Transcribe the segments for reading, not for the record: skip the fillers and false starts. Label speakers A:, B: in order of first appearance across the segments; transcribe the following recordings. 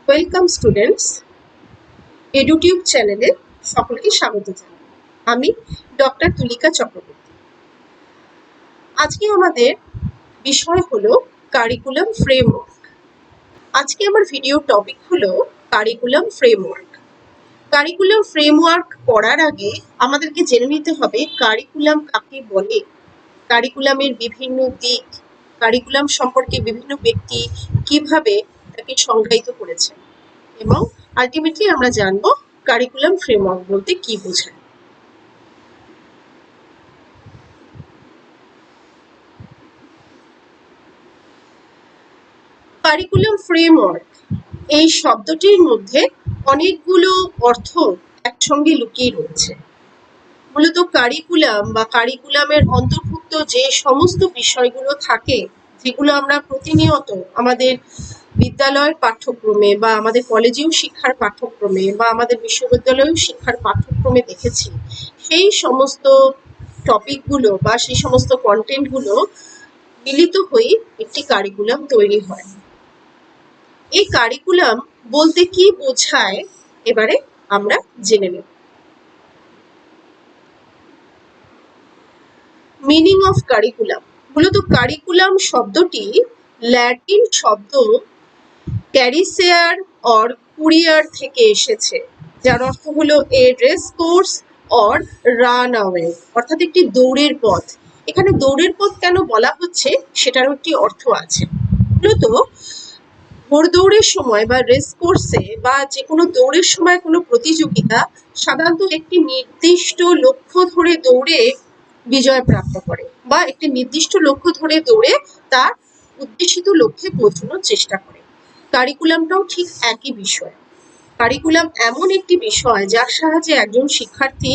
A: Welcome students, এডুটিউব চ্যানেলে সকলকে স্বাগত জানাই। আমি ডক্টর তুলিকা চক্রবর্তী। আজকে আমাদের বিষয় হলো কারিকুলাম ফ্রেমওয়ার্ক। আজকে আমার ভিডিও টপিক হলো কারিকুলাম ফ্রেমওয়ার্ক। কারিকুলাম ফ্রেমওয়ার্ক পড়ার আগে আমাদেরকে জেনে নিতে হবে কারিকুলাম কাকে বলে, কারিকুলামের বিভিন্ন দিক, কারিকুলাম সম্পর্কে বিভিন্ন ব্যক্তি কিভাবে তাকে সংজ্ঞায়িত করেছেন এবং আলটিমেটলি আমরা জানবো কারিকুলাম ফ্রেমওয়ার্ক বলতে কি বোঝায়। কারিকুলাম ফ্রেমওয়ার্ক এই শব্দটির মধ্যে অনেকগুলো অর্থ একসঙ্গে লুকিয়ে রয়েছে। মূলত কারিকুলাম বা কারিকুলামের অন্তর্ভুক্ত যে সমস্ত বিষয়গুলো থাকে, যেগুলো আমরা প্রতিনিয়ত আমাদের বিদ্যালয়ের পাঠ্যক্রমে বা আমাদের কলেজেও শিক্ষার পাঠ্যক্রমে বা আমাদের বিশ্ববিদ্যালয়েও শিক্ষার পাঠ্যক্রমে দেখেছি, সেই সমস্ত টপিকগুলো বা সেই সমস্ত কন্টেন্টগুলো মিলিত হয়ে একটি কারিকুলাম তৈরি হয়। এই কারিকুলাম বলতে কি বোঝায় এবারে আমরা জেনে নেব। Meaning of curriculum. মূলত কারিকুলাম শব্দটি ল্যাটিন শব্দ ক্যারিসেয়ার অর কুরিয়ার থেকে এসেছে, যার অর্থ হলো a race course or run away, অর্থাৎ একটি দৌড়ের পথ। এখানে দৌড়ের পথ কেন বলা হচ্ছে সেটারও একটি অর্থ আছে। মূলত ঘোড়দৌড়ের সময় বা রেস কোর্সে বা যে কোনো দৌড়ের সময় কোনো প্রতিযোগিতা সাধারণত একটি নির্দিষ্ট লক্ষ্য ধরে দৌড়ে বিজয় প্রাপ্ত করে বা একটি নির্দিষ্ট লক্ষ্য ধরে দৌড়ে তার উদ্দেশিত লক্ষ্যে পৌঁছানোর চেষ্টা করে। কারিকুলামটাও ঠিক একই বিষয়। কারিকুলাম এমন একটি বিষয় যার সাহায্যে একজন শিক্ষার্থী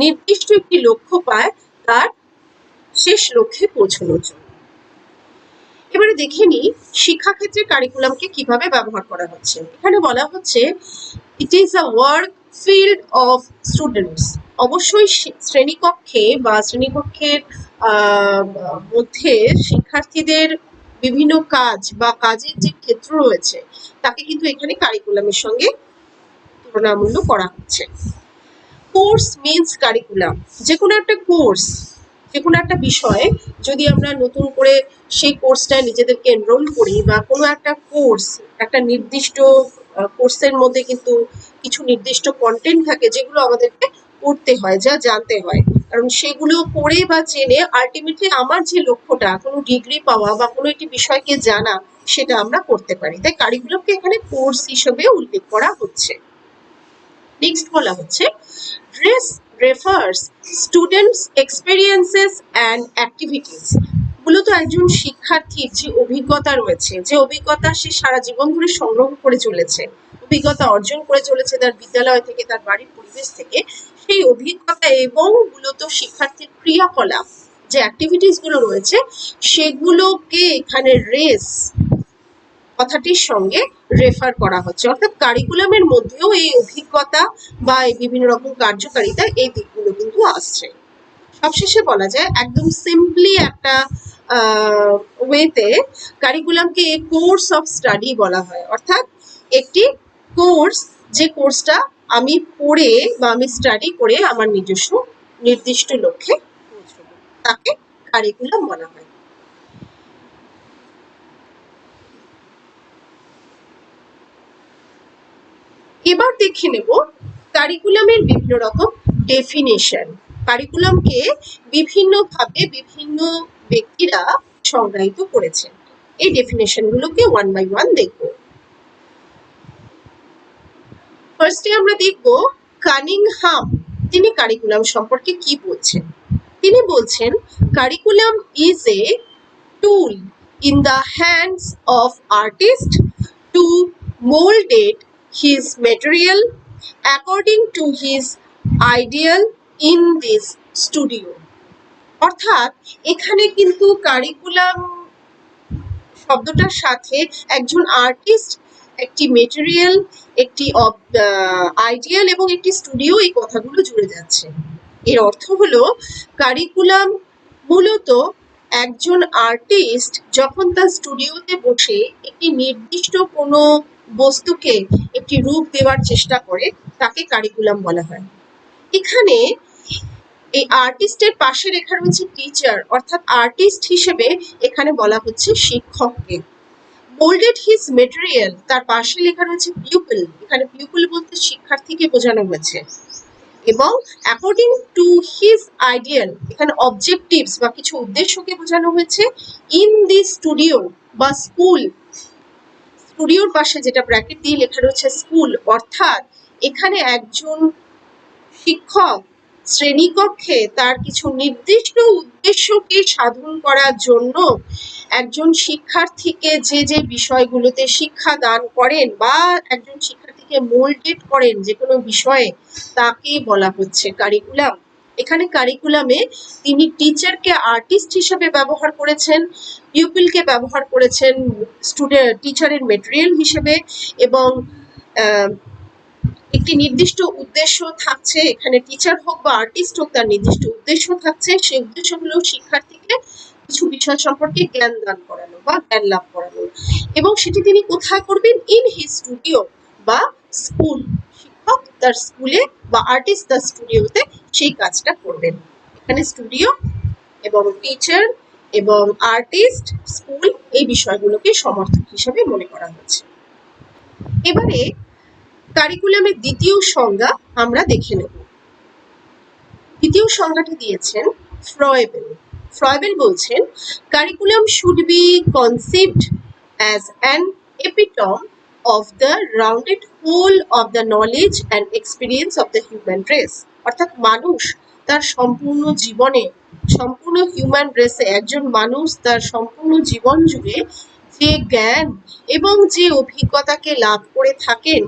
A: নির্দিষ্ট একটি লক্ষ্য পায় তার শেষ লক্ষ্যে পৌঁছানোর জন্য। এবারে দেখে নিই শিক্ষাক্ষেত্রে কারিকুলামকে কিভাবে ব্যবহার করা হচ্ছে। এখানে বলা হচ্ছে it is a work field of students. অবশ্যই শ্রেণীকক্ষে বা শ্রেণীকক্ষের মধ্যে শিক্ষার্থীদের বিভিন্ন কাজ বা কাজের যে ক্ষেত্র রয়েছে তাকে কিন্তু এখানে কারিকুলামের সঙ্গে তুলনামূল্য করা হচ্ছে। Course means curriculum. যে কোনো একটা কোর্স, যে কোনো একটা বিষয়ে যদি আমরা নতুন করে সেই কোর্সটায় নিজেদেরকে এনরোল করি বা কোনো একটা কোর্স, একটা নির্দিষ্ট কোর্সের মধ্যে কিন্তু কিছু নির্দিষ্ট কন্টেন্ট থাকে যেগুলো আমাদেরকে পড়তে হয়, যা জানতে হয়, কারণ সেগুলো পড়ে বা জেনে আলটিমেটলি আমার যে লক্ষ্যটা কোনো ডিগ্রি পাওয়া বা কোনো একটি বিষয়কে জানা, সেটা আমরা করতে পারি। তাই কারিকুলামকে এখানে কোর্স হিসেবে উল্লেখ করা হচ্ছে। নেক্সট বলা হচ্ছে dress refers students experiences and activities. মূলত একজন শিক্ষার্থীর যে অভিজ্ঞতা রয়েছে, যে অভিজ্ঞতা সে সারা জীবন ধরে সংগ্রহ করে চলেছে, অভিজ্ঞতা অর্জন করে চলেছে তার বিদ্যালয় থেকে, তার বাড়ির পরিবেশ থেকে, সেই অভিজ্ঞতা এবং মূলত শিক্ষার্থীর ক্রিয়াকলাপ যে অ্যাক্টিভিটিস গুলো রয়েছে সেগুলোকে এখানে রেস কথাটির সঙ্গে রেফার করা হচ্ছে। অর্থাৎ কারিকুলামের মধ্যেও এই অভিজ্ঞতা বা এই বিভিন্ন রকম কার্যকারিতা এই দিকগুলো কিন্তু আসছে। সবশেষে বলা যায় একদম সিম্পলি একটা ওয়েতে কারিকুলামকে কোর্স অফ স্টাডি বলা হয়। অর্থাৎ একটি কোর্স, যে কোর্সটা আমি পড়ে বা আমি স্টাডি করে আমার নিজস্ব নির্দিষ্ট লক্ষ্যে পৌঁছবো, তাকে কারিকুলাম বলা হয়। এবার দেখে নেব কারিকুলামের বিভিন্ন রকম ডেফিনেশন। কারিকুলামকে বিভিন্নভাবে বিভিন্ন ব্যক্তিরা সংজ্ঞায়িত করেছেন। এই ডেফিনেশনগুলোকে ওয়ান বাই ওয়ান দেখব। ফার্স্টে আমরা দেখব কানিংহাম তিনি কারিকুলাম সম্পর্কে কি বলছেন। তিনি বলছেন curriculum is a tool in the hands of artist to moulded his material according to his ideal in this studio। অর্থাৎ এখানে কিন্তু কারিকুলাম শব্দটার সাথে একজন আর্টিস্ট, একটি মেটেরিয়াল, একটি আইডিয়াল এবং একটি স্টুডিও, এই কথাগুলো জুড়ে যাচ্ছে। এর অর্থ হলো কারিকুলাম মূলত একজন আর্টিস্ট যখন তার স্টুডিওতে বসে একটি নির্দিষ্ট কোনো বস্তুকে একটি রূপ দেওয়ার চেষ্টা করে তাকে কারিকুলাম বলা হয়। এখানে এই আর্টিস্টের পাশে লেখা রয়েছে টিচার, অর্থাৎ আর্টিস্ট হিসেবে এখানে বলা হচ্ছে শিক্ষককে। মোল্ডেড হিজ মেটেরিয়াল, তার পাশে লেখা রয়েছে পিউপল, এখানে পিউপল বলতে শিক্ষার্থীকে বোঝানো হয়েছে। এবং অ্যাকর্ডিং টু হিজ আইডিয়াল, এখানে অবজেক্টিভস বা কিছু উদ্দেশ্যকে বোঝানো হয়েছে। ইন দি স্টুডিও বা স্কুল, স্টুডিওর পাশে যেটা ব্র্যাকেট দিয়ে লেখা রয়েছে স্কুল, অর্থাৎ এখানে একজন শিক্ষক শ্রেণীকক্ষে তার কিছু নির্দিষ্ট উদ্দেশ্যকে সাধন করার জন্য একজন শিক্ষার্থীকে যে যে বিষয়গুলোতে শিক্ষা দান করেন বা একজন শিক্ষার্থীকে মোল্ডেড করেন যে কোনো বিষয়ে, তাকে বলা হচ্ছে কারিকুলাম। এখানে কারিকুলামে তিনি টিচারকে আর্টিস্ট হিসেবে ব্যবহার করেছেন, পিউপিলকে ব্যবহার করেছেন স্টুডেন্ট টিচারের মেটেরিয়াল হিসেবে, এবং একটি নির্দিষ্ট উদ্দেশ্য থাকছে। এখানে টিচার হোক বা আর্টিস্ট হোক, তার নির্দিষ্ট উদ্দেশ্য থাকছে। সেই উদ্দেশ্য হলো শিক্ষার্থীকে কিছু বিষয় সম্পর্কে জ্ঞান দান করানো বা জ্ঞান লাভ করানো, এবং সেটি তিনি কোথায় করবেন? ইন হিজ স্টুডিও বা স্কুল, শিক্ষক তার স্কুলে বা আর্টিস্ট তার স্টুডিওতে সেই কাজটা করবেন। এখানে স্টুডিও এবং টিচার এবং আর্টিস্ট, স্কুল, এই বিষয়গুলোকে সমর্থক হিসেবে মনে করা হচ্ছে। এবারে কারিকুলামের দ্বিতীয় সংজ্ঞা আমরা দেখে নেব। দ্বিতীয় সংজ্ঞাটি দিয়েছেন ফ্রয়েবেল। ফ্রয়েবেল বলছেন, curriculum should be conceived as an epitome of the rounded whole of the knowledge and experience of the human race, অর্থাৎ মানুষ তার সম্পূর্ণ জীবনে, সম্পূর্ণ হিউম্যান রেসে একজন মানুষ তার সম্পূর্ণ জীবন জুড়ে যে জ্ঞান এবং যে অভিজ্ঞতাকে লাভ করে থাকেন,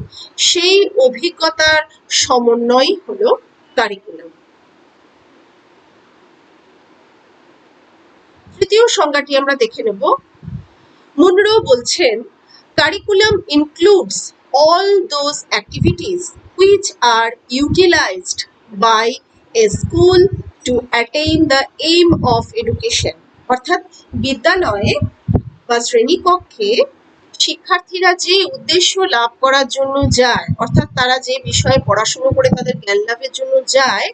A: সেই অভিজ্ঞতার সমন্বয় হলো কারিকুলাম। তৃতীয় সংজ্ঞাটি আমরা দেখে নেব। মুনরো বলছেন, curriculum includes all those activities which are utilized by a school to attain the aim of education, অর্থাৎ বিদ্যালয়ে বা শ্রেণীকক্ষে শিক্ষার্থীরা যে উদ্দেশ্য লাভ করার জন্য যায়, অর্থাৎ তারা যে বিষয়ে পড়াশোনা করে তাদের জ্ঞান লাভের জন্য যায়,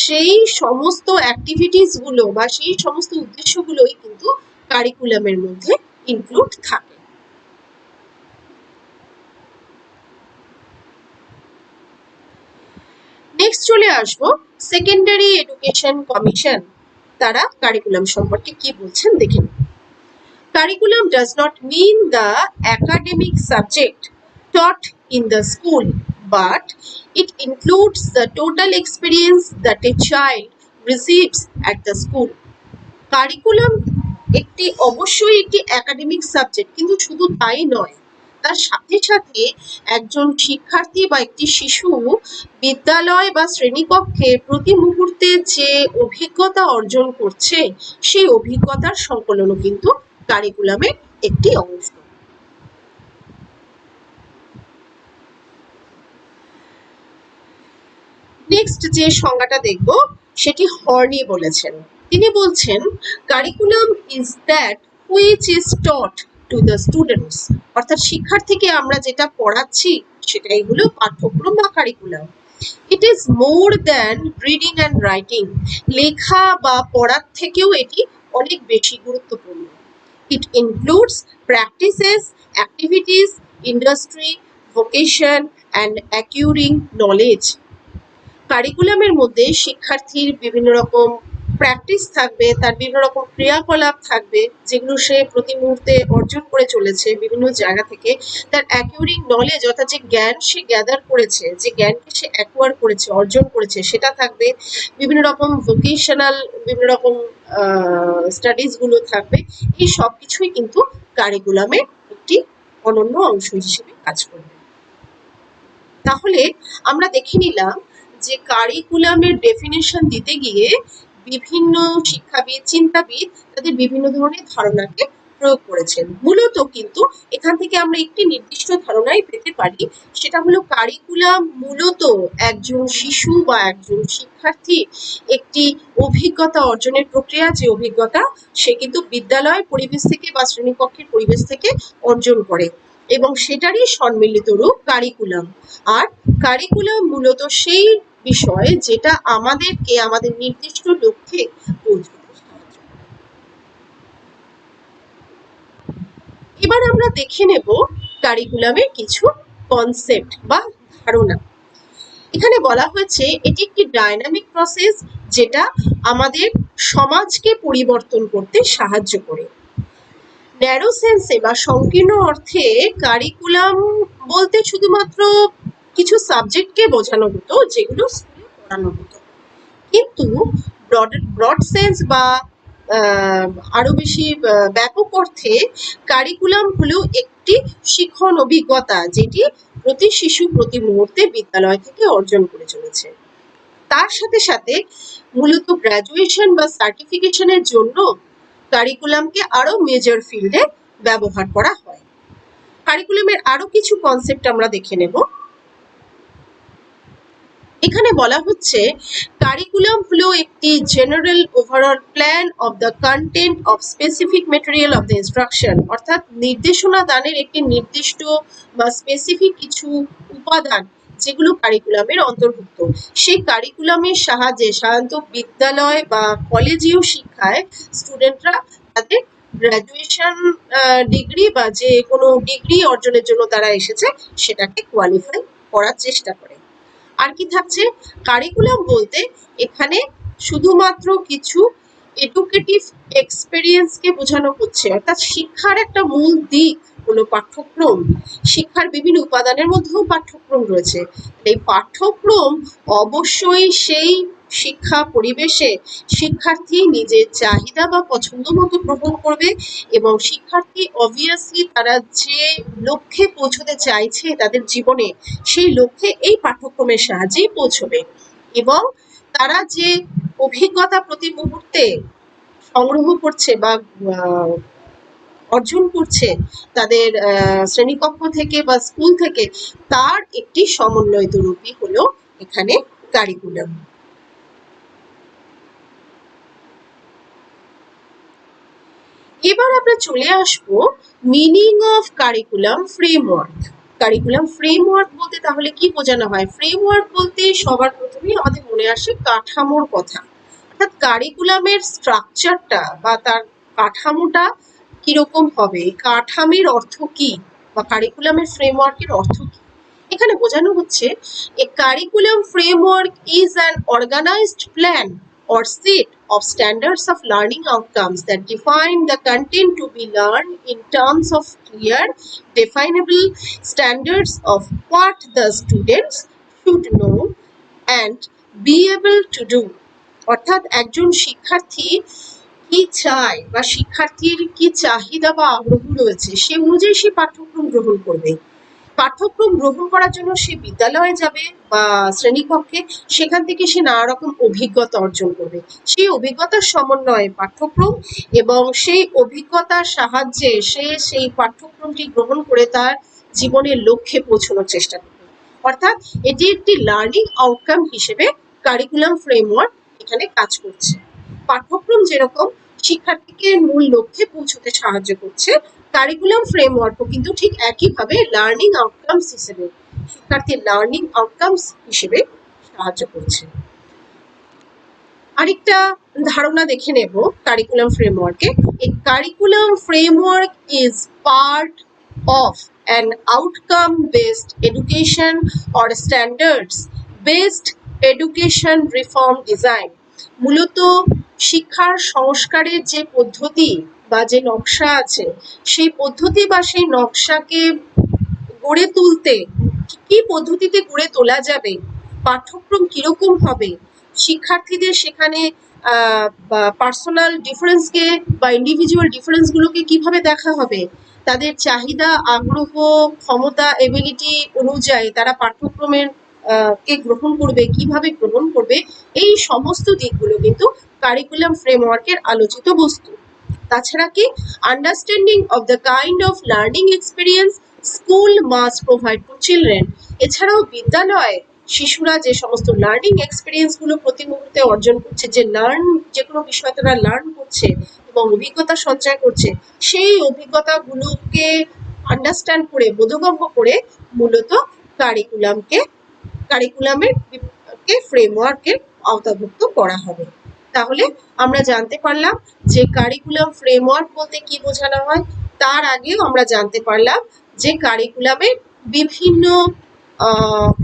A: সেই সমস্ত অ্যাক্টিভিটিস গুলো বা সেই সমস্ত উদ্দেশ্যগুলোই কিন্তু কারিকুলামের মধ্যে ইনক্লুড থাকে। নেক্সট চলে আসবো সেকেন্ডারি এডুকেশন কমিশন, তারা কারিকুলাম সম্পর্কে কি বলছেন দেখে নিন। Curriculum does not mean the academic subject taught in the school, but it includes the total experience that a child receives at the school. Curriculum একটি অবশ্যই একটি একাডেমিক সাবজেক্ট, কিন্তু শুধু তাই নয়, তার সাথে সাথে একজন শিক্ষার্থী বা একটি শিশু বিদ্যালয় বা শ্রেণীকক্ষে প্রতি মুহূর্তে যে অভিজ্ঞতা অর্জন করছে, সেই অভিজ্ঞতার সংকলনও কিন্তু কারিকুলামের একটি অংশ। নেক্সট যে সংজ্ঞাটা দেখব সেটি হর্নি বলেছেন। তিনি বলছেন, curriculum is that which is taught to the students, অর্থাৎ শিক্ষার্থীকে আমরা যেটা পড়াচ্ছি সেটাই হলো পাঠ্যক্রম বা curriculum. It is more than reading and writing, লেখা বা পড়ার থেকেও এটি অনেক বেশি গুরুত্বপূর্ণ। It includes practices, activities, industry, vocation and acquiring knowledge. কারিকুলামের মধ্যে শিক্ষার্থীর বিভিন্ন রকম প্র্যাকটিস থাকবে, তার বিভিন্ন রকম ক্রিয়াকলাপ থাকবে যেগুলো সে প্রতি মুহূর্তে অর্জন করে চলেছে বিভিন্ন জায়গা থেকে। তার অ্যাকিউরিং নলেজ, অর্থাৎ যে জ্ঞান সে গ্যাদার করেছে, যে জ্ঞানকে সে অ্যাকোয়ার করেছে, অর্জন করেছে, সেটা থাকবে। বিভিন্ন রকম ভোকেশনাল বিভিন্ন রকম স্টাডিজ গুলো থাকবে। এই সব কিছুই কিন্তু কারিকুলামের একটি অনন্য অংশ হিসেবে কাজ করবে। তাহলে আমরা দেখে নিলাম যে কারিকুলামের ডেফিনেশন দিতে গিয়ে বিভিন্ন শিক্ষাবিদ, চিন্তাবিদ তাদের বিভিন্ন ধরনের ধারণাকে প্রয়োগ করেছেন। মূলত কিন্তু এখান থেকে আমরা একটি নির্দিষ্ট ধারণাই পেতে পারি, সেটা হলো কারিকুলাম মূলত একজন শিশু বা একজন শিক্ষার্থী একটি অভিজ্ঞতা অর্জনের প্রক্রিয়া, যে অভিজ্ঞতা সে কিন্তু বিদ্যালয় পরিবেশ থেকে বা শ্রেণীকক্ষের পরিবেশ থেকে অর্জন করে। এবং সেটারই সম্মিলিত রূপ কারিকুলাম। আর কারিকুলাম মূলত সেই বিষয় যেটা আমাদেরকে আমাদের নির্দিষ্ট লক্ষ্যে পৌঁছতে সাহায্য করে। এবার আমরা দেখে নেব কারিকুলামের কিছু কনসেপ্ট বা ধারণা। এখানে বলা হয়েছে এটি একটি ডাইনামিক প্রসেস যেটা আমাদের সমাজকে পরিবর্তন করতে সাহায্য করে। ন্যারো সেন্সে বা সংকীর্ণ অর্থে কারিকুলাম বলতে শুধুমাত্র কিছু সাবজেক্টকে বোঝানো হতো যেগুলো স্কুলে পড়ানো হতো, কিন্তু ব্রড সেন্স বা আরো বেশি ব্যাপক অর্থে কারিকুলাম হলো একটি শিক্ষণ অভিজ্ঞতা যেটি প্রতি শিশু প্রতি মুহূর্তে বিদ্যালয় থেকে অর্জন করে চলেছে। তার সাথে সাথে মূলত গ্র্যাজুয়েশন বা সার্টিফিকেশনের জন্য কারিকুলামকে আরো মেজর ফিল্ডে ব্যবহার করা হয়। কারিকুলামের আরো কিছু কনসেপ্ট আমরা দেখে নেব। এখানে বলা হচ্ছে কারিকুলাম হলো একটি general overall plan of the content of specific material of the instruction, অর্থাৎ নির্দেশনা দানের একটি নির্দিষ্ট বা স্পেসিফিক কিছু উপাদান যেগুলো কারিকুলামের অন্তর্ভুক্ত। সেই কারিকুলামের সাহায্যে সাধারণত বিদ্যালয় বা কলেজীয় শিক্ষায় স্টুডেন্টরা তাদের গ্র্যাজুয়েশন ডিগ্রি বা যে কোনো ডিগ্রি অর্জনের জন্য তারা এসেছে সেটাকে কোয়ালিফাই করার চেষ্টা করে। আর কি থাকছে, কারিকুলাম বলতে এখানে শুধুমাত্র কিছু এডুকেটিভ এক্সপেরিয়েন্সকে বোঝানো হচ্ছে, অর্থাৎ শিক্ষার একটা মূল দিক হলো পাঠ্যক্রম। শিক্ষার বিভিন্ন উপাদানের মধ্যেও পাঠ্যক্রম রয়েছে। এই পাঠ্যক্রম অবশ্যই সেই শিক্ষা পরিবেশে শিক্ষার্থী নিজের চাহিদা বা পছন্দ মতো গ্রহণ করবে এবং শিক্ষার্থী অবভিয়াসলি তারা যে লক্ষ্যে পৌঁছতে চাইছে তাদের জীবনে সেই লক্ষ্যে এই পাঠ্যক্রমের সাহায্যেই পৌঁছবে এবং তারা যে অভিজ্ঞতা প্রতি মুহূর্তে সংগ্রহ করছে বা অর্জন করছে তাদের শ্রেণীকক্ষ থেকে বা স্কুল থেকে, তার একটি সমন্বয়িত রূপই হলো এখানে কারিকুলাম। এবার আমরা চলে আসবো meaning of curriculum framework. Curriculum framework বলতে তাহলে কি বোঝানো হয়? ফ্রেমওয়ার্ক বলতে সবার প্রথমেই আমাদের মনে আসে কাঠামোর কথা, অর্থাৎ কারিকুলামের স্ট্রাকচারটা বা তার কাঠামোটা কিরকম হবে, কাঠামোর অর্থ কি বা কারিকুলামের ফ্রেমওয়ার্কের অর্থ কি। এখানে বোঝানো হচ্ছে a curriculum framework is an organized plan or set of standards of learning outcomes that define the content to be learned in terms of clear, definable standards of what the students should know and be able to do. অর্থাৎ একজন শিক্ষার্থী কি চায় বা শিক্ষার্থীর কি চাহিদা বা আগ্রহ রয়েছে সে অনুযায়ী সে পাঠ্যক্রম গ্রহণ করবে। পাঠ্যক্রম গ্রহণ করার জন্য সে বিদ্যালয়ে যাবে বা শ্রেণীকক্ষে, সেখান থেকে সে নানা রকম অভিজ্ঞতা অর্জন করবে। সেই অভিজ্ঞতার সমন্বয়ে পাঠ্যক্রম এবং সেই অভিজ্ঞতার সাহায্যে সে সেই পাঠ্যক্রমটি গ্রহণ করে তার জীবনের লক্ষ্যে পৌঁছানোর চেষ্টা করবে। অর্থাৎ এটি একটি লার্নিং আউটকাম হিসেবে কারিকুলাম ফ্রেমওয়ার্ক এখানে কাজ করছে। পাঠ্যক্রম যেরকম শিক্ষার্থীকে মূল লক্ষ্যে পৌঁছতে সাহায্য করছে, কারিকুলাম ফ্রেমওয়ার্কও কিন্তু ঠিক একইভাবে লার্নিং আউটকামস হিসেবে শিক্ষার্থীর লার্নিং আউটকামস হিসেবে সাহায্য করছে। আরেকটা ধারণা দেখে নেব কারিকুলাম ফ্রেমওয়ার্কে। A curriculum framework is part of an outcome based education or standards based education reform design. মূলত শিক্ষার সংস্কারের যে পদ্ধতি বা যে নকশা আছে সেই পদ্ধতি বা সেই নকশাকে গড়ে তুলতে কি পদ্ধতিতে গড়ে তোলা যাবে, পাঠ্যক্রম কিরকম হবে, শিক্ষার্থীদের সেখানে পার্সোনাল ডিফারেন্সকে বা ইন্ডিভিজুয়াল ডিফারেন্সগুলোকে কিভাবে দেখা হবে, তাদের চাহিদা আগ্রহ ক্ষমতা এবিলিটি অনুযায়ী তারা পাঠ্যক্রমের কে গ্রহণ করবে, কিভাবে গ্রহণ করবে, এই সমস্ত দিকগুলো কিন্তু কারিকুলাম ফ্রেমওয়ার্কের আলোচিত বস্তু। তাছাড়া কি understanding of the kind of learning experience school must provide to children. এছাড়াও বিদ্যালয়ে শিশুরা যে সমস্ত লার্নিং এক্সপিরিয়েন্স গুলো প্রতি মুহূর্তে অর্জন করছে, যে কোনো বিষয় তারা লার্ন করছে এবং অভিজ্ঞতা সঞ্চয় করছে, সেই অভিজ্ঞতাগুলোকে আন্ডারস্ট্যান্ড করে, বোধগম্য করে মূলত কারিকুলামের ফ্রেমওয়ার্কের আওতাভুক্ত করা হবে। তাহলে আমরা জানতে পারলাম যে কারিকুলাম ফ্রেমওয়ার্ক বলতে কি বোঝানো হয়। তার আগেও আমরা জানতে পারলাম যে কারিকুলামের বিভিন্ন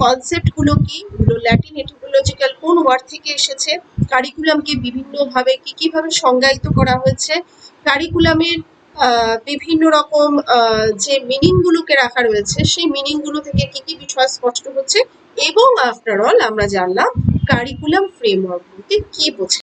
A: কনসেপ্ট গুলো কি, ল্যাটিন এটিমোলজিক্যাল কোন ওয়ার্ড থেকে এসেছে, কারিকুলামকে বিভিন্নভাবে কিভাবে সংজ্ঞায়িত করা হয়েছে, কারিকুলামের বিভিন্ন রকম যে মিনিং গুলোকে রাখা রয়েছে সেই মিনিং গুলো থেকে কি বিষয় স্পষ্ট হচ্ছে, এবং আফটার অল আমরা জানলাম কারিকুলাম ফ্রেমওয়ার্ক বলতে কি বোঝায়।